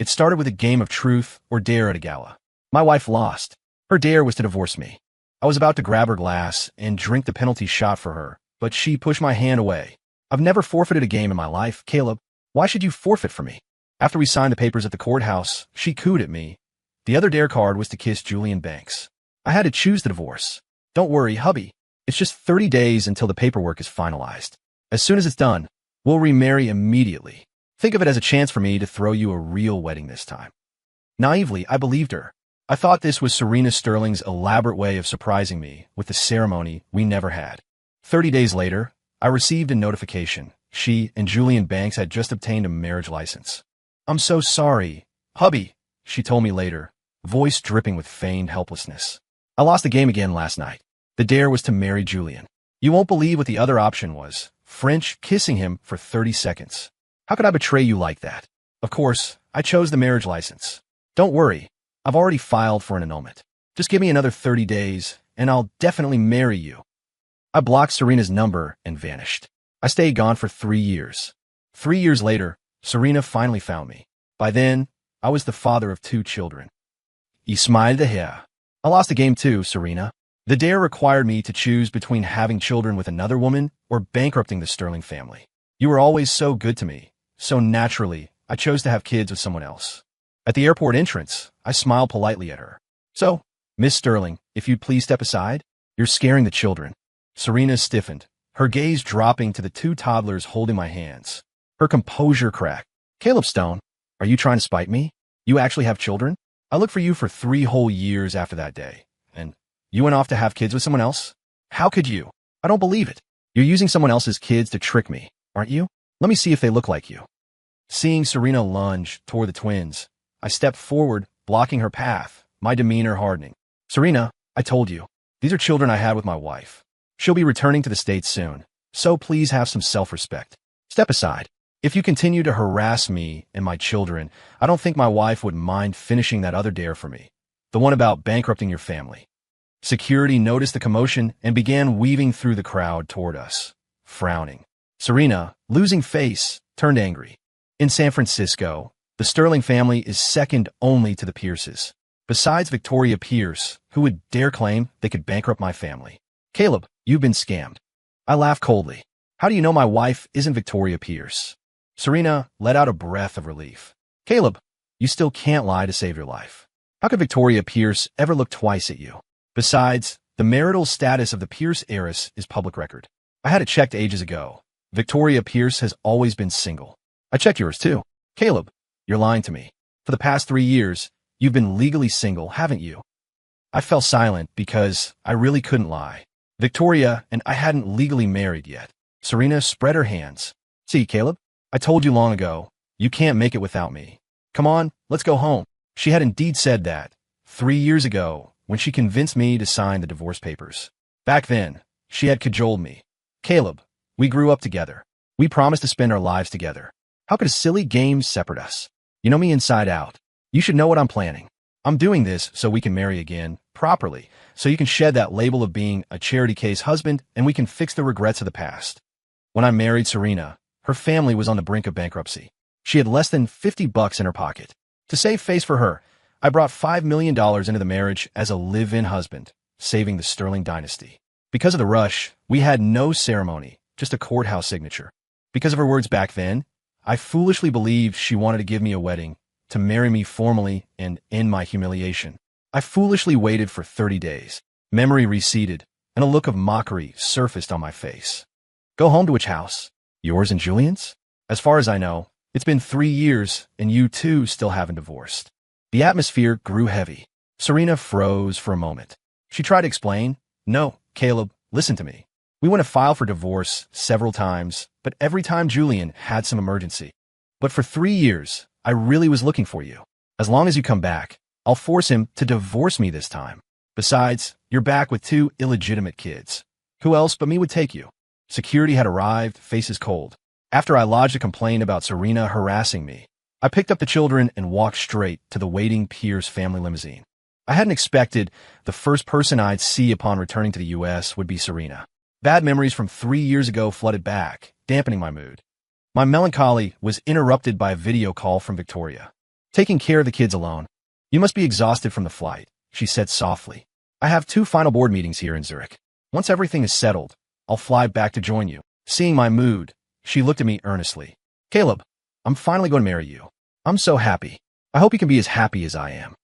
It started with a game of truth or dare at a gala. My wife lost. Her dare was to divorce me. I was about to grab her glass and drink the penalty shot for her, but she pushed my hand away. I've never forfeited a game in my life, Caleb. Why should you forfeit for me? After we signed the papers at the courthouse, she cooed at me. The other dare card was to kiss Julian Banks. I had to choose the divorce. Don't worry, hubby. It's just 30 days until the paperwork is finalized. As soon as it's done, we'll remarry immediately. Think of it as a chance for me to throw you a real wedding this time. Naively, I believed her. I thought this was Serena Sterling's elaborate way of surprising me with the ceremony we never had. 30 days later, I received a notification. She and Julian Banks had just obtained a marriage license. I'm so sorry, hubby, she told me later, voice dripping with feigned helplessness. I lost the game again last night. The dare was to marry Julian. You won't believe what the other option was. French kissing him for 30 seconds. How could I betray you like that? Of course, I chose the marriage license. Don't worry, I've already filed for an annulment. Just give me another 30 days, and I'll definitely marry you. I blocked Serena's number and vanished. I stayed gone for 3 years. 3 years later, Serena finally found me. By then, I was the father of 2 children. Ismail the hair. I lost the game too, Serena. The dare required me to choose between having children with another woman or bankrupting the Sterling family. You were always so good to me. So naturally, I chose to have kids with someone else. At the airport entrance, I smiled politely at her. So, Miss Sterling, if you'd please step aside, you're scaring the children. Serena stiffened, her gaze dropping to the 2 toddlers holding my hands. Her composure cracked. Caleb Stone, are you trying to spite me? You actually have children? I looked for you for 3 whole years after that day. And you went off to have kids with someone else? How could you? I don't believe it. You're using someone else's kids to trick me, aren't you? Let me see if they look like you. Seeing Serena lunge toward the twins, I stepped forward, blocking her path, my demeanor hardening. Serena, I told you, these are children I had with my wife. She'll be returning to the States soon, so please have some self-respect. Step aside. If you continue to harass me and my children, I don't think my wife would mind finishing that other dare for me, the one about bankrupting your family. Security noticed the commotion and began weaving through the crowd toward us, frowning. Serena, losing face, turned angry. In San Francisco, the Sterling family is second only to the Pierces. Besides Victoria Pierce, who would dare claim they could bankrupt my family. Caleb, you've been scammed. I laughed coldly. How do you know my wife isn't Victoria Pierce? Serena let out a breath of relief. Caleb, you still can't lie to save your life. How could Victoria Pierce ever look twice at you? Besides, the marital status of the Pierce heiress is public record. I had it checked ages ago. Victoria Pierce has always been single. I checked yours too. Caleb, you're lying to me. For the past 3 years, you've been legally single, haven't you? I fell silent because I really couldn't lie. Victoria and I hadn't legally married yet. Serena spread her hands. See, Caleb, I told you long ago, you can't make it without me. Come on, let's go home. She had indeed said that 3 years ago when she convinced me to sign the divorce papers. Back then, she had cajoled me. Caleb, we grew up together. We promised to spend our lives together. How could a silly game separate us? You know me inside out. You should know what I'm planning. I'm doing this so we can marry again, properly, so you can shed that label of being a charity case husband and we can fix the regrets of the past. When I married Serena, her family was on the brink of bankruptcy. She had less than $50 in her pocket. To save face for her, I brought $5 million into the marriage as a live-in husband, saving the Sterling dynasty. Because of the rush, we had no ceremony, just a courthouse signature. Because of her words back then, I foolishly believed she wanted to give me a wedding, to marry me formally and end my humiliation. I foolishly waited for 30 days. Memory receded, and a look of mockery surfaced on my face. Go home to which house? Yours and Julian's? As far as I know, it's been 3 years, and you two still haven't divorced. The atmosphere grew heavy. Serena froze for a moment. She tried to explain. No, Caleb, listen to me. We went to file for divorce several times, but every time Julian had some emergency. But for 3 years, I really was looking for you. As long as you come back, I'll force him to divorce me this time. Besides, you're back with 2 illegitimate kids. Who else but me would take you? Security had arrived, faces cold. After I lodged a complaint about Serena harassing me, I picked up the children and walked straight to the waiting Pierce family limousine. I hadn't expected the first person I'd see upon returning to the U.S. would be Serena. Bad memories from 3 years ago flooded back, dampening my mood. My melancholy was interrupted by a video call from Victoria. Taking care of the kids alone. You must be exhausted from the flight, she said softly. I have 2 final board meetings here in Zurich. Once everything is settled, I'll fly back to join you. Seeing my mood, she looked at me earnestly. Caleb, I'm finally going to marry you. I'm so happy. I hope you can be as happy as I am.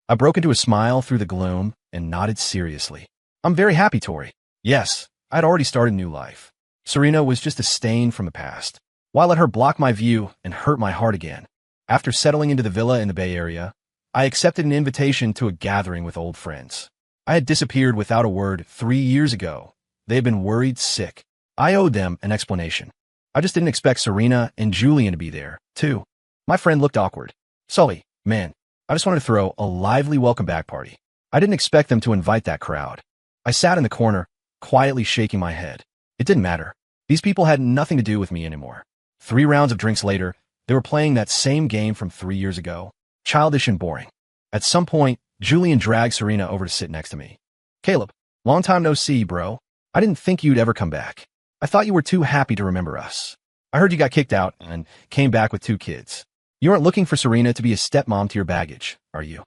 I broke into a smile through the gloom and nodded seriously. I'm very happy, Tori. Yes, I'd already started a new life. Serena was just a stain from the past. Why let her block my view and hurt my heart again? After settling into the villa in the Bay Area, I accepted an invitation to a gathering with old friends. I had disappeared without a word 3 years ago. They had been worried sick. I owed them an explanation. I just didn't expect Serena and Julian to be there, too. My friend looked awkward. Sully, man, I just wanted to throw a lively welcome back party. I didn't expect them to invite that crowd. I sat in the corner, quietly shaking my head. It didn't matter. These people had nothing to do with me anymore. 3 rounds of drinks later, they were playing that same game from 3 years ago. Childish and boring. At some point, Julian dragged Serena over to sit next to me. Caleb, long time no see, bro. I didn't think you'd ever come back. I thought you were too happy to remember us. I heard you got kicked out and came back with 2 kids. You aren't looking for Serena to be a stepmom to your baggage, are you?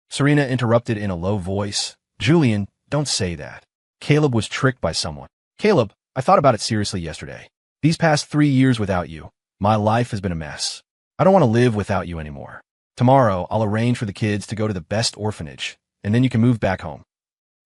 Serena interrupted in a low voice. Julian, don't say that. Caleb was tricked by someone. Caleb, I thought about it seriously yesterday. These past 3 years without you, my life has been a mess. I don't want to live without you anymore. Tomorrow, I'll arrange for the kids to go to the best orphanage, and then you can move back home.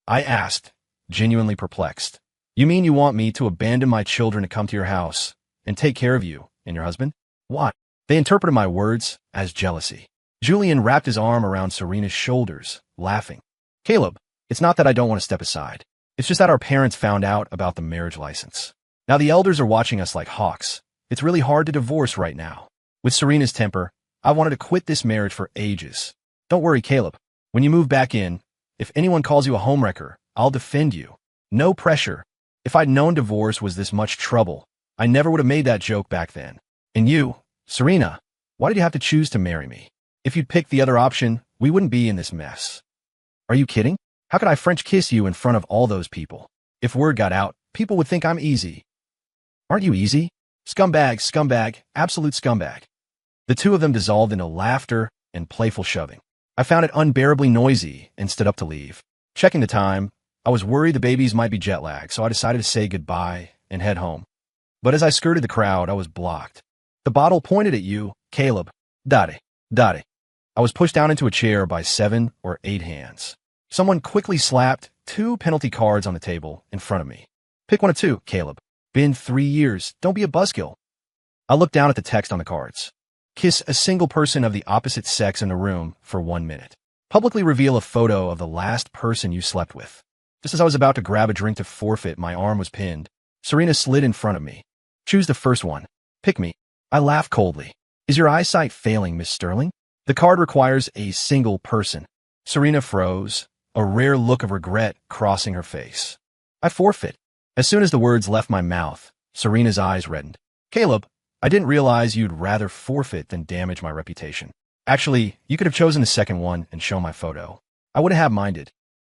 I asked, genuinely perplexed. You mean you want me to abandon my children to come to your house and take care of you and your husband? What? They interpreted my words as jealousy. Julian wrapped his arm around Serena's shoulders, laughing. Caleb, it's not that I don't want to step aside. It's just that our parents found out about the marriage license. Now the elders are watching us like hawks. It's really hard to divorce right now. With Serena's temper, I wanted to quit this marriage for ages. Don't worry, Caleb. When you move back in, if anyone calls you a homewrecker, I'll defend you. No pressure. If I'd known divorce was this much trouble, I never would have made that joke back then. And you, Serena, why did you have to choose to marry me? If you'd picked the other option, we wouldn't be in this mess. Are you kidding? How could I French kiss you in front of all those people? If word got out, people would think I'm easy. Aren't you easy? Scumbag, scumbag, absolute scumbag. The 2 of them dissolved into laughter and playful shoving. I found it unbearably noisy and stood up to leave. Checking the time, I was worried the babies might be jet lagged, so I decided to say goodbye and head home. But as I skirted the crowd, I was blocked. The bottle pointed at you, Caleb. Dade. I was pushed down into a chair by 7 or 8 hands. Someone quickly slapped 2 penalty cards on the table in front of me. Pick one of 2, Caleb. Been 3 years. Don't be a buzzkill. I looked down at the text on the cards. Kiss a single person of the opposite sex in the room for 1 minute. Publicly reveal a photo of the last person you slept with. Just as I was about to grab a drink to forfeit, my arm was pinned. Serena slid in front of me. Choose the first one. Pick me. I laughed coldly. Is your eyesight failing, Miss Sterling? The card requires a single person. Serena froze, a rare look of regret crossing her face. I forfeit. As soon as the words left my mouth, Serena's eyes reddened. Caleb, I didn't realize you'd rather forfeit than damage my reputation. Actually, you could have chosen the second one and shown my photo. I wouldn't have minded.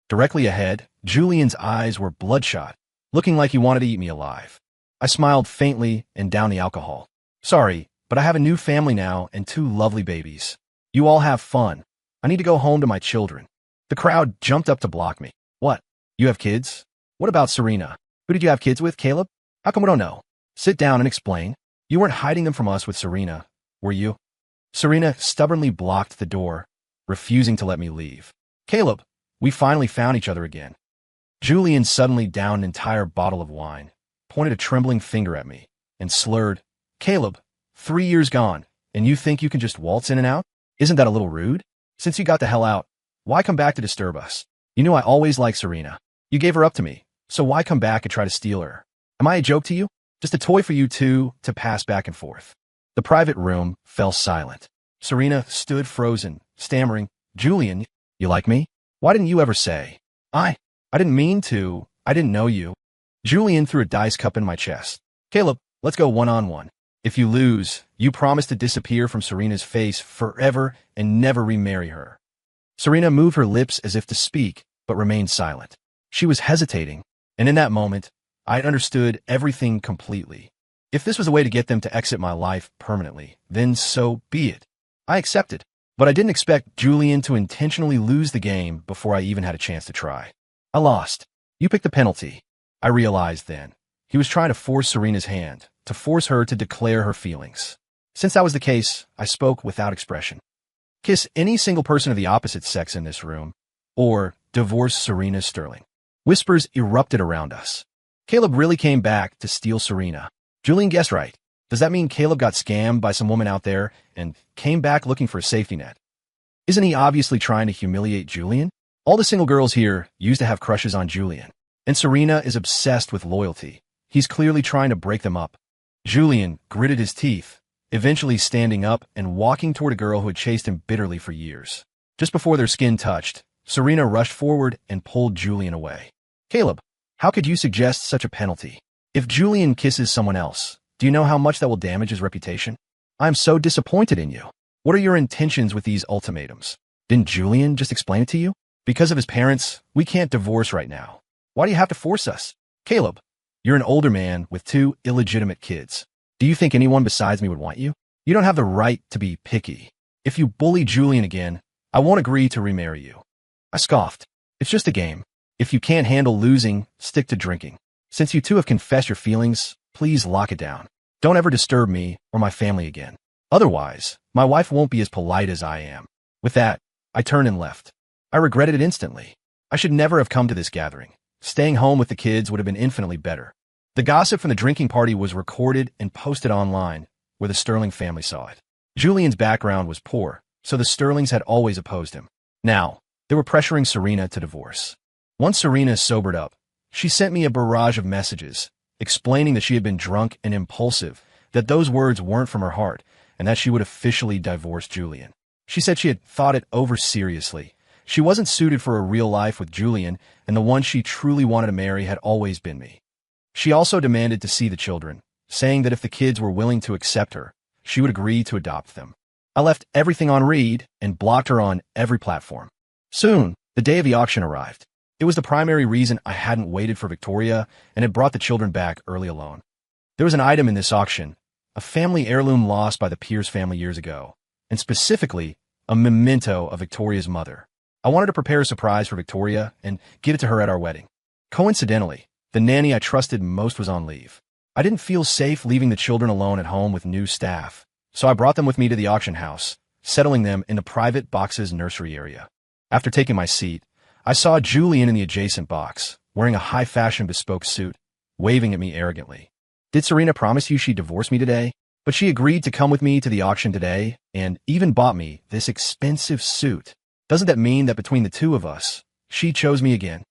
Directly ahead, Julian's eyes were bloodshot, looking like he wanted to eat me alive. I smiled faintly and downed the alcohol. Sorry, but I have a new family now and 2 lovely babies. You all have fun. I need to go home to my children. The crowd jumped up to block me. What? You have kids? What about Serena? Who did you have kids with, Caleb? How come we don't know? Sit down and explain. You weren't hiding them from us with Serena, were you? Serena stubbornly blocked the door, refusing to let me leave. Caleb, we finally found each other again. Julian suddenly downed an entire bottle of wine, pointed a trembling finger at me, and slurred, Caleb, 3 years gone, and you think you can just waltz in and out? Isn't that a little rude? Since you got the hell out, why come back to disturb us? You knew I always liked Serena. You gave her up to me, so why come back and try to steal her? Am I a joke to you? Just a toy for you 2 to pass back and forth. The private room fell silent. Serena stood frozen, stammering, Julian, you like me? Why didn't you ever say? I didn't mean to. I didn't know you. Julian threw a dice cup in my chest. Caleb, let's go one-on-one. If you lose, you promise to disappear from Serena's face forever and never remarry her. Serena moved her lips as if to speak, but remained silent. She was hesitating, and in that moment, I understood everything completely. If this was a way to get them to exit my life permanently, then so be it. I accepted. But I didn't expect Julian to intentionally lose the game before I even had a chance to try. I lost. You picked the penalty. I realized then. He was trying to force Serena's hand, to force her to declare her feelings. Since that was the case, I spoke without expression. Kiss any single person of the opposite sex in this room, or divorce Serena Sterling. Whispers erupted around us. Caleb really came back to steal Serena. Julian guessed right. Does that mean Caleb got scammed by some woman out there and came back looking for a safety net? Isn't he obviously trying to humiliate Julian? All the single girls here used to have crushes on Julian, and Serena is obsessed with loyalty. He's clearly trying to break them up. Julian gritted his teeth, eventually standing up and walking toward a girl who had chased him bitterly for years. Just before their skin touched, Serena rushed forward and pulled Julian away. Caleb, how could you suggest such a penalty? If Julian kisses someone else, do you know how much that will damage his reputation? I am so disappointed in you. What are your intentions with these ultimatums? Didn't Julian just explain it to you? Because of his parents, we can't divorce right now. Why do you have to force us? Caleb, you're an older man with 2 illegitimate kids. Do you think anyone besides me would want you? You don't have the right to be picky. If you bully Julian again, I won't agree to remarry you. I scoffed. It's just a game. If you can't handle losing, stick to drinking. Since you two have confessed your feelings, please lock it down. Don't ever disturb me or my family again. Otherwise, my wife won't be as polite as I am. With that, I turned and left. I regretted it instantly. I should never have come to this gathering. Staying home with the kids would have been infinitely better. The gossip from the drinking party was recorded and posted online, where the Sterling family saw it. Julian's background was poor, so the Sterlings had always opposed him. Now, they were pressuring Serena to divorce. Once Serena sobered up, she sent me a barrage of messages, explaining that she had been drunk and impulsive, that those words weren't from her heart, and that she would officially divorce Julian. She said she had thought it over seriously. She wasn't suited for a real life with Julian, and the one she truly wanted to marry had always been me. She also demanded to see the children, saying that if the kids were willing to accept her, she would agree to adopt them. I left everything on read and blocked her on every platform. Soon, the day of the auction arrived. It was the primary reason I hadn't waited for Victoria and had brought the children back early alone. There was an item in this auction, a family heirloom lost by the Pierce family years ago, and specifically, a memento of Victoria's mother. I wanted to prepare a surprise for Victoria and give it to her at our wedding. Coincidentally, the nanny I trusted most was on leave. I didn't feel safe leaving the children alone at home with new staff, so I brought them with me to the auction house, settling them in the private box's nursery area. After taking my seat, I saw Julian in the adjacent box, wearing a high-fashion bespoke suit, waving at me arrogantly. Did Serena promise you she'd divorce me today? But she agreed to come with me to the auction today and even bought me this expensive suit. Doesn't that mean that between the two of us, she chose me again?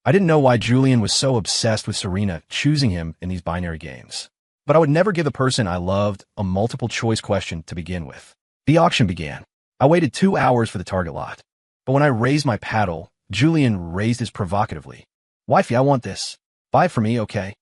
I didn't know why Julian was so obsessed with Serena choosing him in these binary games. But I would never give the person I loved a multiple-choice question to begin with. The auction began. I waited 2 hours for the target lot. But when I raised my paddle, Julian raised his provocatively. Wifey, I want this. Buy it for me, okay?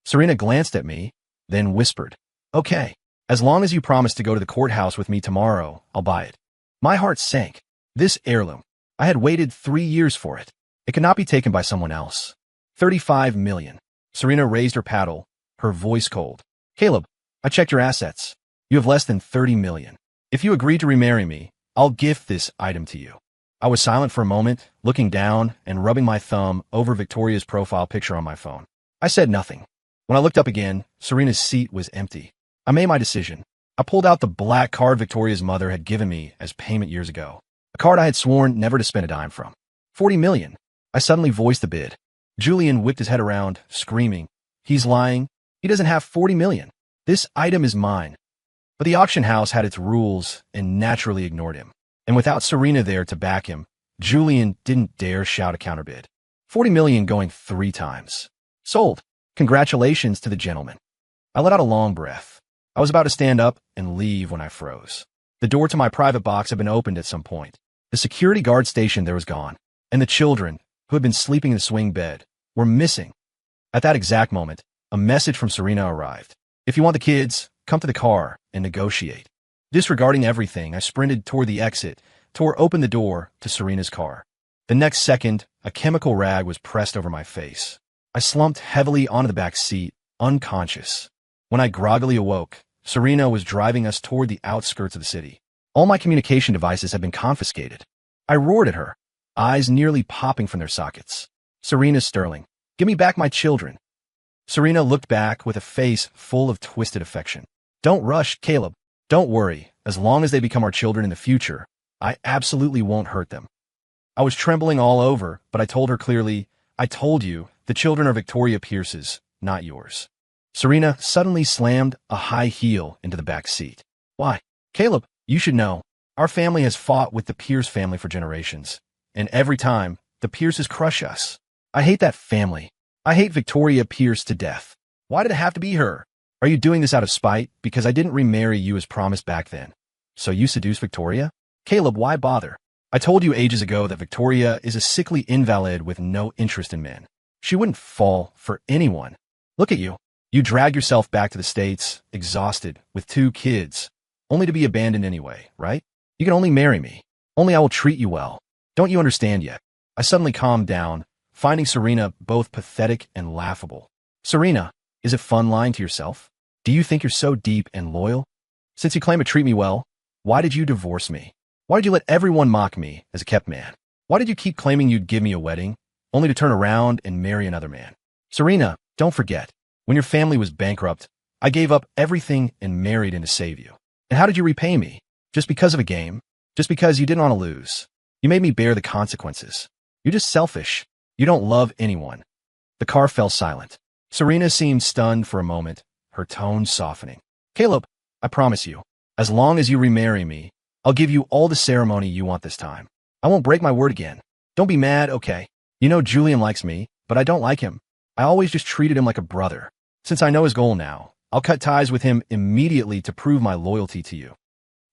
Serena glanced at me, then whispered, okay, as long as you promise to go to the courthouse with me tomorrow, I'll buy it. My heart sank. This heirloom. I had waited 3 years for it. It could not be taken by someone else. 35 million. Serena raised her paddle, her voice cold. Caleb, I checked your assets. You have less than 30 million. If you agree to remarry me, I'll gift this item to you. I was silent for a moment, looking down and rubbing my thumb over Victoria's profile picture on my phone. I said nothing. When I looked up again, Serena's seat was empty. I made my decision. I pulled out the black card Victoria's mother had given me as payment years ago. A card I had sworn never to spend a dime from. 40 million. I suddenly voiced the bid. Julian whipped his head around, screaming. He's lying. He doesn't have 40 million. This item is mine. But the auction house had its rules and naturally ignored him. And without Serena there to back him, Julian didn't dare shout a counterbid. 40 million going 3 times. Sold. Congratulations to the gentleman. I let out a long breath. I was about to stand up and leave when I froze. The door to my private box had been opened at some point. The security guard station there was gone, and the children, who had been sleeping in the swing bed, were missing. At that exact moment, a message from Serena arrived. If you want the kids, come to the car and negotiate. Disregarding everything, I sprinted toward the exit, tore open the door to Serena's car. The next second, a chemical rag was pressed over my face. I slumped heavily onto the back seat, unconscious. When I groggily awoke, Serena was driving us toward the outskirts of the city. All my communication devices have been confiscated. I roared at her, eyes nearly popping from their sockets. Serena Sterling, give me back my children. Serena looked back with a face full of twisted affection. Don't rush, Caleb. Don't worry. As long as they become our children in the future, I absolutely won't hurt them. I was trembling all over, but I told her clearly, I told you, the children are Victoria Pierce's, not yours. Serena suddenly slammed a high heel into the back seat. Why? Caleb, you should know. Our family has fought with the Pierce family for generations, and every time, the Pierces crush us. I hate that family. I hate Victoria Pierce to death. Why did it have to be her? Are you doing this out of spite because I didn't remarry you as promised back then? So you seduced Victoria? Caleb, why bother? I told you ages ago that Victoria is a sickly invalid with no interest in men. She wouldn't fall for anyone. Look at you. You dragged yourself back to the States, exhausted, with 2 kids, only to be abandoned anyway, right? You can only marry me. Only I will treat you well. Don't you understand yet? I suddenly calmed down, finding Serena both pathetic and laughable. Serena, is it fun lying to yourself? Do you think you're so deep and loyal? Since you claim to treat me well, why did you divorce me? Why did you let everyone mock me as a kept man? Why did you keep claiming you'd give me a wedding, only to turn around and marry another man? Serena, don't forget, when your family was bankrupt, I gave up everything and married in to save you. And how did you repay me? Just because of a game? Just because you didn't want to lose? You made me bear the consequences. You're just selfish. You don't love anyone. The car fell silent. Serena seemed stunned for a moment, her tone softening. Caleb, I promise you, as long as you remarry me, I'll give you all the ceremony you want this time. I won't break my word again. Don't be mad, okay? You know Julian likes me, but I don't like him. I always just treated him like a brother. Since I know his goal now, I'll cut ties with him immediately to prove my loyalty to you.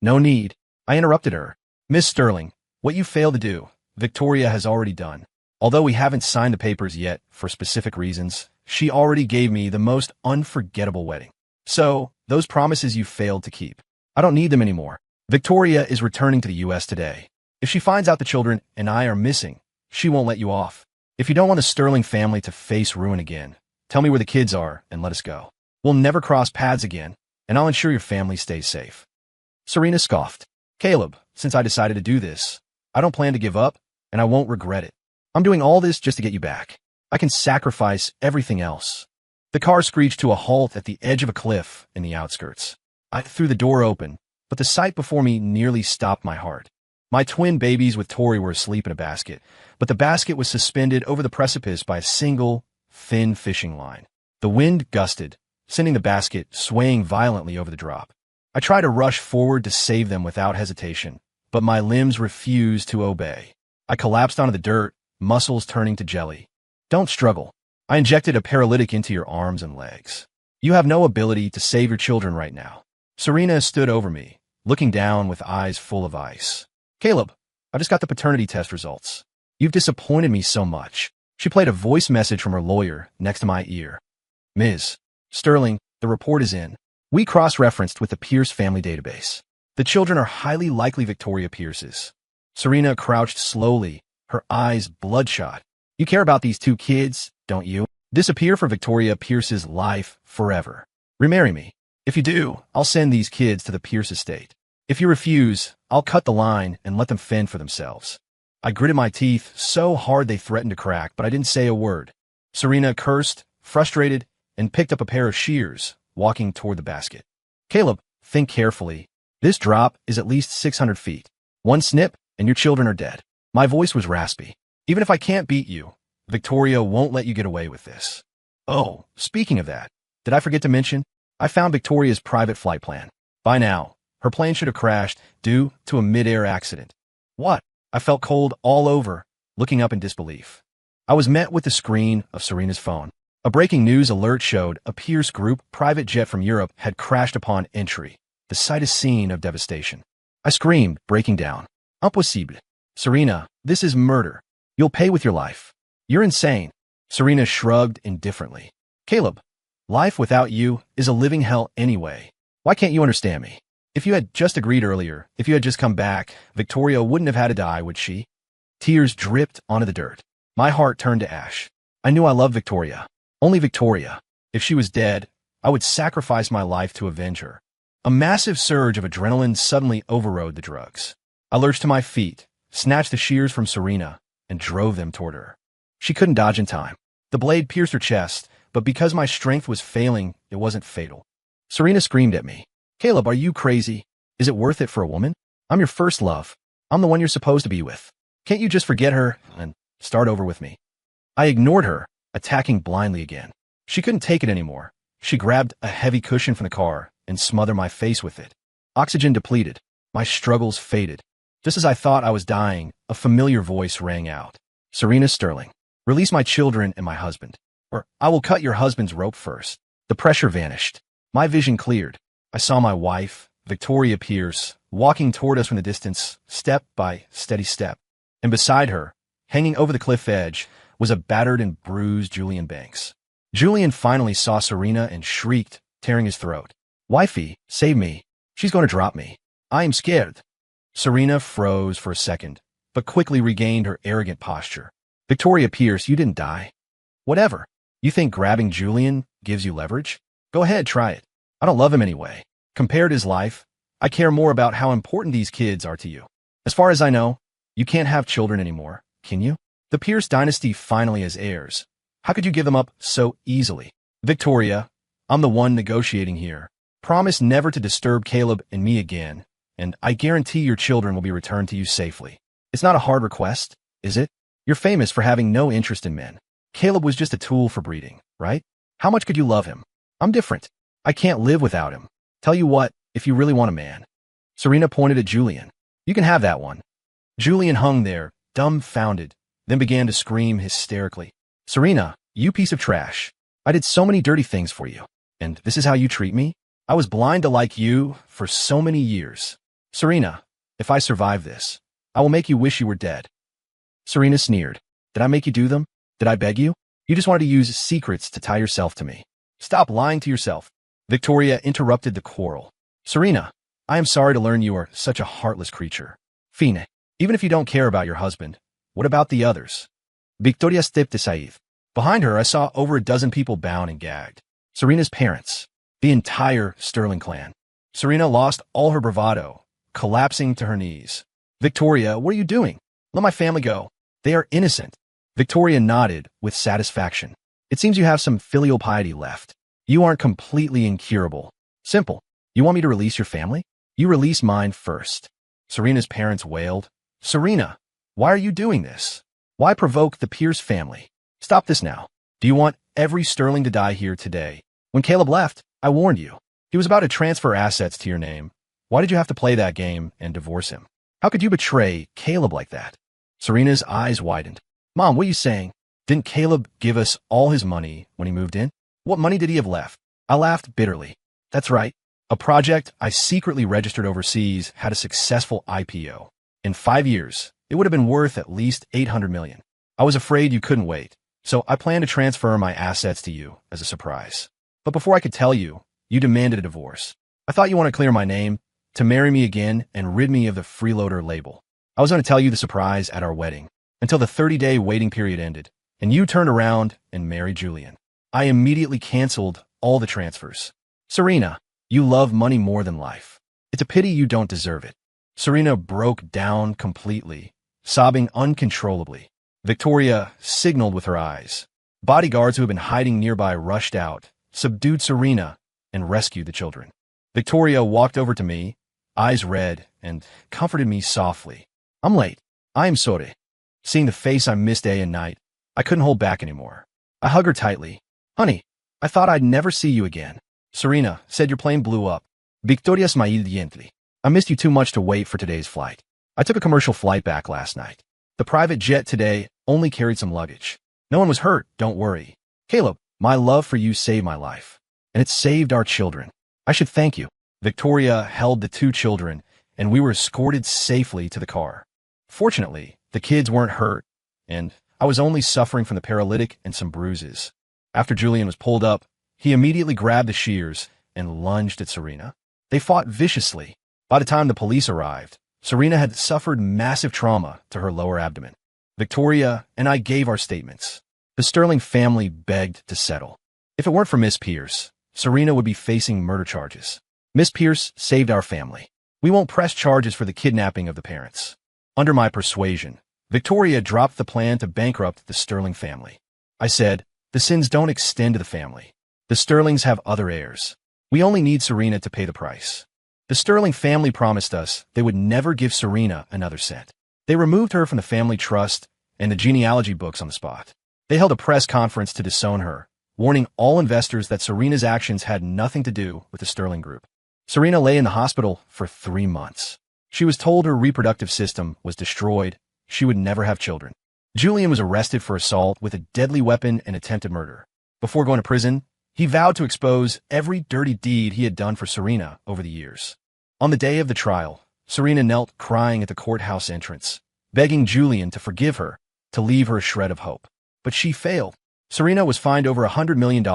No need. I interrupted her. Miss Sterling, what you failed to do, Victoria has already done. Although we haven't signed the papers yet, for specific reasons, she already gave me the most unforgettable wedding. So, those promises you failed to keep. I don't need them anymore. Victoria is returning to the U.S. today. If she finds out the children and I are missing, she won't let you off. If you don't want the Sterling family to face ruin again, tell me where the kids are and let us go. We'll never cross paths again, and I'll ensure your family stays safe. Serena scoffed. Caleb, since I decided to do this, I don't plan to give up, and I won't regret it. I'm doing all this just to get you back. I can sacrifice everything else. The car screeched to a halt at the edge of a cliff in the outskirts. I threw the door open, but the sight before me nearly stopped my heart. My twin babies with Tori were asleep in a basket, but the basket was suspended over the precipice by a single, thin fishing line. The wind gusted, sending the basket swaying violently over the drop. I tried to rush forward to save them without hesitation, but my limbs refused to obey. I collapsed onto the dirt, muscles turning to jelly. Don't struggle. I injected a paralytic into your arms and legs. You have no ability to save your children right now. Serena stood over me, looking down with eyes full of ice. Caleb, I just got the paternity test results. You've disappointed me so much. She played a voice message from her lawyer next to my ear. Ms. Sterling, the report is in. We cross-referenced with the Pierce family database. The children are highly likely Victoria Pierce's. Serena crouched slowly, her eyes bloodshot. You care about these 2 kids, don't you? Disappear for Victoria Pierce's life forever. Remarry me. If you do, I'll send these kids to the Pierce estate. If you refuse, I'll cut the line and let them fend for themselves. I gritted my teeth so hard they threatened to crack, but I didn't say a word. Serena cursed, frustrated, and picked up a pair of shears, walking toward the basket. Caleb, think carefully. This drop is at least 600 feet. One snip, and your children are dead. My voice was raspy. Even if I can't beat you, Victoria won't let you get away with this. Oh, speaking of that, did I forget to mention? I found Victoria's private flight plan. By now, her plane should have crashed due to a mid-air accident. What? I felt cold all over, looking up in disbelief. I was met with the screen of Serena's phone. A breaking news alert showed a Pierce Group private jet from Europe had crashed upon entry. The sight is scene of devastation. I screamed, breaking down. Impossible. Serena, this is murder. You'll pay with your life. You're insane. Serena shrugged indifferently. Caleb, life without you is a living hell anyway. Why can't you understand me? If you had just agreed earlier, if you had just come back, Victoria wouldn't have had to die, would she? Tears dripped onto the dirt. My heart turned to ash. I knew I loved Victoria. Only Victoria. If she was dead, I would sacrifice my life to avenge her. A massive surge of adrenaline suddenly overrode the drugs. I lurched to my feet, snatched the shears from Serena, and drove them toward her. She couldn't dodge in time. The blade pierced her chest, but because my strength was failing, it wasn't fatal. Serena screamed at me. "Caleb, are you crazy? Is it worth it for a woman? I'm your first love. I'm the one you're supposed to be with. Can't you just forget her and start over with me?" I ignored her, attacking blindly again. She couldn't take it anymore. She grabbed a heavy cushion from the car and smothered my face with it. Oxygen depleted. My struggles faded. Just as I thought I was dying, a familiar voice rang out. "Serena Sterling, release my children and my husband, or I will cut your husband's rope first." The pressure vanished. My vision cleared. I saw my wife, Victoria Pierce, walking toward us from the distance, step by steady step. And beside her, hanging over the cliff edge, was a battered and bruised Julian Banks. Julian finally saw Serena and shrieked, tearing his throat. "Wifey, save me. She's going to drop me. I am scared." Serena froze for a second, but quickly regained her arrogant posture. "Victoria Pierce, you didn't die." "Whatever. You think grabbing Julian gives you leverage? Go ahead, try it. I don't love him anyway. Compared to his life, I care more about how important these kids are to you. As far as I know, you can't have children anymore, can you? The Pierce dynasty finally has heirs. How could you give them up so easily? Victoria, I'm the one negotiating here. Promise never to disturb Caleb and me again, and I guarantee your children will be returned to you safely. It's not a hard request, is it? You're famous for having no interest in men. Caleb was just a tool for breeding, right? How much could you love him? I'm different. I can't live without him. Tell you what, if you really want a man." Serena pointed at Julian. "You can have that one." Julian hung there, dumbfounded, then began to scream hysterically. "Serena, you piece of trash. I did so many dirty things for you, and this is how you treat me? I was blind to like you for so many years. Serena, if I survive this, I will make you wish you were dead." Serena sneered. "Did I make you do them? Did I beg you? You just wanted to use secrets to tie yourself to me. Stop lying to yourself." Victoria interrupted the quarrel. "Serena, I am sorry to learn you are such a heartless creature. Fine, even if you don't care about your husband, what about the others?" Victoria stepped aside. Behind her, I saw over a dozen people bound and gagged. Serena's parents, the entire Sterling clan. Serena lost all her bravado, collapsing to her knees. "Victoria, what are you doing? Let my family go. They are innocent." Victoria nodded with satisfaction. "It seems you have some filial piety left. You aren't completely incurable. Simple. You want me to release your family? You release mine first." Serena's parents wailed. "Serena, why are you doing this? Why provoke the Pierce family? Stop this now. Do you want every Sterling to die here today? When Caleb left, I warned you. He was about to transfer assets to your name. Why did you have to play that game and divorce him? How could you betray Caleb like that?" Serena's eyes widened. "Mom, what are you saying? Didn't Caleb give us all his money when he moved in? What money did he have left?" I laughed bitterly. "That's right. A project I secretly registered overseas had a successful IPO. In 5 years, it would have been worth at least $800 million. I was afraid you couldn't wait, so I planned to transfer my assets to you as a surprise. But before I could tell you, you demanded a divorce. I thought you wanted to clear my name, to marry me again and rid me of the freeloader label. I was going to tell you the surprise at our wedding, until the 30-day waiting period ended, and you turned around and married Julian. I immediately canceled all the transfers. Serena, you love money more than life. It's a pity you don't deserve it." Serena broke down completely, sobbing uncontrollably. Victoria signaled with her eyes. Bodyguards who had been hiding nearby rushed out, subdued Serena, and rescued the children. Victoria walked over to me, eyes red, and comforted me softly. "I'm late. I am sorry." Seeing the face I missed day and night, I couldn't hold back anymore. I hugged her tightly. "Honey, I thought I'd never see you again." Serena said your plane blew up. Victoria smiled gently. "I missed you too much to wait for today's flight. I took a commercial flight back last night. The private jet today only carried some luggage. No one was hurt, don't worry. Caleb, my love for you saved my life, and it saved our children. I should thank you." Victoria held the 2 children, and we were escorted safely to the car. Fortunately, the kids weren't hurt, and I was only suffering from the paralytic and some bruises. After Julian was pulled up, he immediately grabbed the shears and lunged at Serena. They fought viciously. By the time the police arrived, Serena had suffered massive trauma to her lower abdomen. Victoria and I gave our statements. The Sterling family begged to settle. If it weren't for Miss Pierce, Serena would be facing murder charges. Miss Pierce saved our family. We won't press charges for the kidnapping of the parents. Under my persuasion, Victoria dropped the plan to bankrupt the Sterling family. I said, the sins don't extend to the family. The Sterlings have other heirs. We only need Serena to pay the price. The Sterling family promised us they would never give Serena another cent. They removed her from the family trust and the genealogy books on the spot. They held a press conference to disown her, warning all investors that Serena's actions had nothing to do with the Sterling Group. Serena lay in the hospital for 3 months. She was told her reproductive system was destroyed. She would never have children. Julian was arrested for assault with a deadly weapon and attempted murder. Before going to prison, he vowed to expose every dirty deed he had done for Serena over the years. On the day of the trial, Serena knelt crying at the courthouse entrance, begging Julian to forgive her, to leave her a shred of hope. But she failed. Serena was fined over $100 million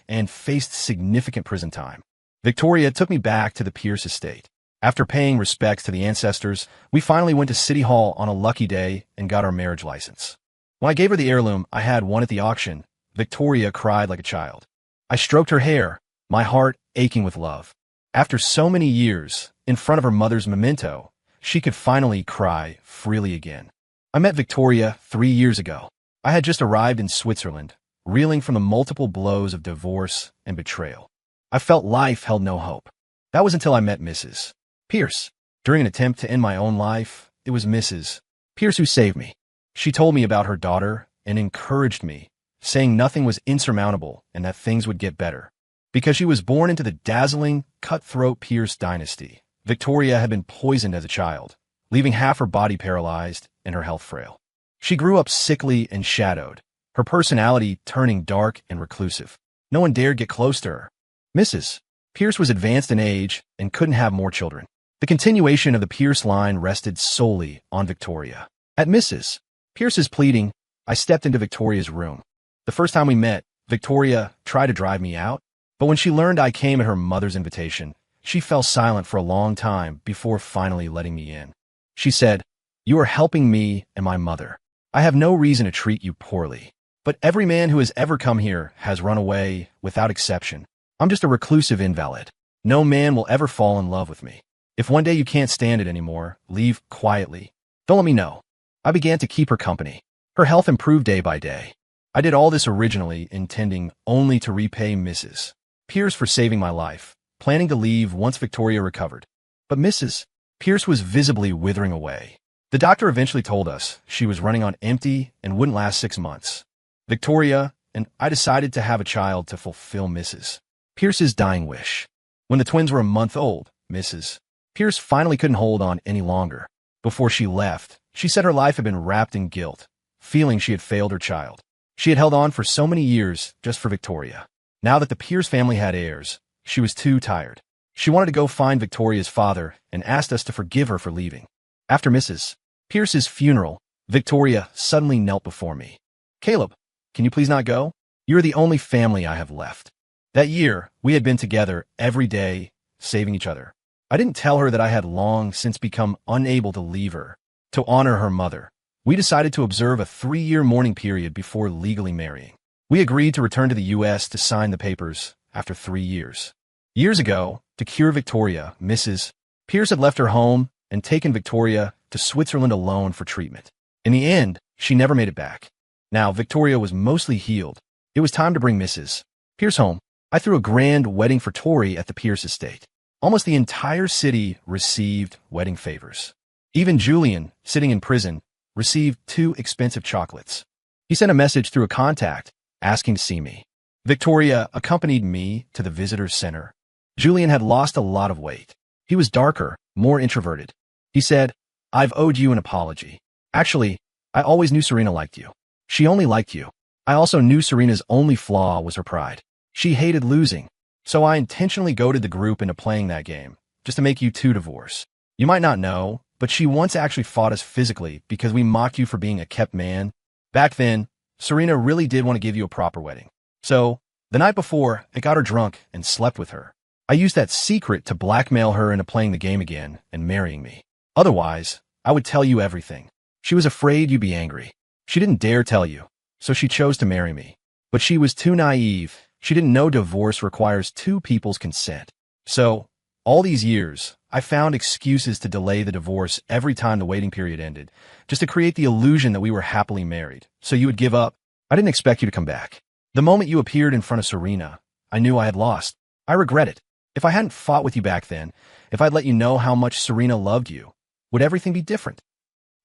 and faced significant prison time. Victoria took me back to the Pierce estate. After paying respects to the ancestors, we finally went to City Hall on a lucky day and got our marriage license. When I gave her the heirloom I had won at the auction, Victoria cried like a child. I stroked her hair, my heart aching with love. After so many years, in front of her mother's memento, she could finally cry freely again. I met Victoria 3 years ago. I had just arrived in Switzerland, reeling from the multiple blows of divorce and betrayal. I felt life held no hope. That was until I met Mrs. Pierce. During an attempt to end my own life, it was Mrs. Pierce who saved me. She told me about her daughter and encouraged me, saying nothing was insurmountable and that things would get better. Because she was born into the dazzling, cutthroat Pierce dynasty, Victoria had been poisoned as a child, leaving half her body paralyzed and her health frail. She grew up sickly and shadowed, her personality turning dark and reclusive. No one dared get close to her. Mrs. Pierce was advanced in age and couldn't have more children. The continuation of the Pierce line rested solely on Victoria. At Mrs. Pierce's pleading, I stepped into Victoria's room. The first time we met, Victoria tried to drive me out, but when she learned I came at her mother's invitation, she fell silent for a long time before finally letting me in. She said, "You are helping me and my mother. I have no reason to treat you poorly. But every man who has ever come here has run away without exception. I'm just a reclusive invalid. No man will ever fall in love with me. If one day you can't stand it anymore, leave quietly. Don't let me know." I began to keep her company. Her health improved day by day. I did all this originally intending only to repay Mrs. Pierce for saving my life, planning to leave once Victoria recovered. But Mrs. Pierce was visibly withering away. The doctor eventually told us she was running on empty and wouldn't last 6 months. Victoria and I decided to have a child to fulfill Mrs. Pierce's dying wish. When the twins were a month old, Mrs. Pierce finally couldn't hold on any longer. Before she left, she said her life had been wrapped in guilt, feeling she had failed her child. She had held on for so many years just for Victoria. Now that the Pierce family had heirs, she was too tired. She wanted to go find Victoria's father and asked us to forgive her for leaving. After Mrs. Pierce's funeral, Victoria suddenly knelt before me. "Caleb, can you please not go? You're the only family I have left." That year, we had been together every day, saving each other. I didn't tell her that I had long since become unable to leave her. To honor her mother, we decided to observe a 3-year mourning period before legally marrying. We agreed to return to the U.S. to sign the papers after 3 years. Years ago, to cure Victoria, Mrs. Pierce had left her home and taken Victoria to Switzerland alone for treatment. In the end, she never made it back. Now, Victoria was mostly healed. It was time to bring Mrs. Pierce home. I threw a grand wedding for Tori at the Pierce estate. Almost the entire city received wedding favors. Even Julian, sitting in prison, received 2 expensive chocolates. He sent a message through a contact asking to see me. Victoria accompanied me to the visitor's center. Julian had lost a lot of weight. He was darker, more introverted. He said, "I've owed you an apology. Actually, I always knew Serena liked you. She only liked you. I also knew Serena's only flaw was her pride. She hated losing. So I intentionally goaded the group into playing that game, just to make you 2 divorce. You might not know, but she once actually fought us physically because we mocked you for being a kept man. Back then, Serena really did want to give you a proper wedding. So, the night before, I got her drunk and slept with her. I used that secret to blackmail her into playing the game again and marrying me. Otherwise, I would tell you everything. She was afraid you'd be angry. She didn't dare tell you, so she chose to marry me. But she was too naive. She didn't know divorce requires 2 people's consent. So, All these years, I found excuses to delay the divorce every time the waiting period ended, just to create the illusion that we were happily married, so you would give up. I didn't expect you to come back. The moment you appeared in front of Serena, I knew I had lost. I regret it. If I hadn't fought with you back then, if I'd let you know how much Serena loved you, would everything be different?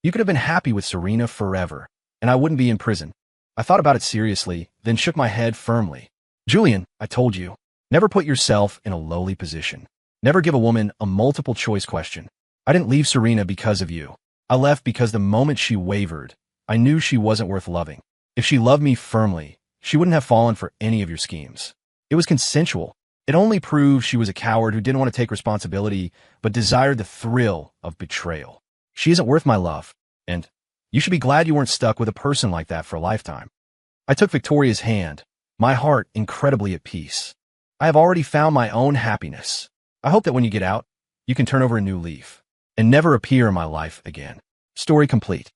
You could have been happy with Serena forever, and I wouldn't be in prison. I thought about it seriously, then shook my head firmly. Julian, I told you, never put yourself in a lowly position. Never give a woman a multiple-choice question. I didn't leave Serena because of you. I left because the moment she wavered, I knew she wasn't worth loving. If she loved me firmly, she wouldn't have fallen for any of your schemes. It was consensual. It only proved she was a coward who didn't want to take responsibility, but desired the thrill of betrayal. She isn't worth my love, and you should be glad you weren't stuck with a person like that for a lifetime. I took Victoria's hand, my heart incredibly at peace. I have already found my own happiness. I hope that when you get out, you can turn over a new leaf and never appear in my life again. Story complete.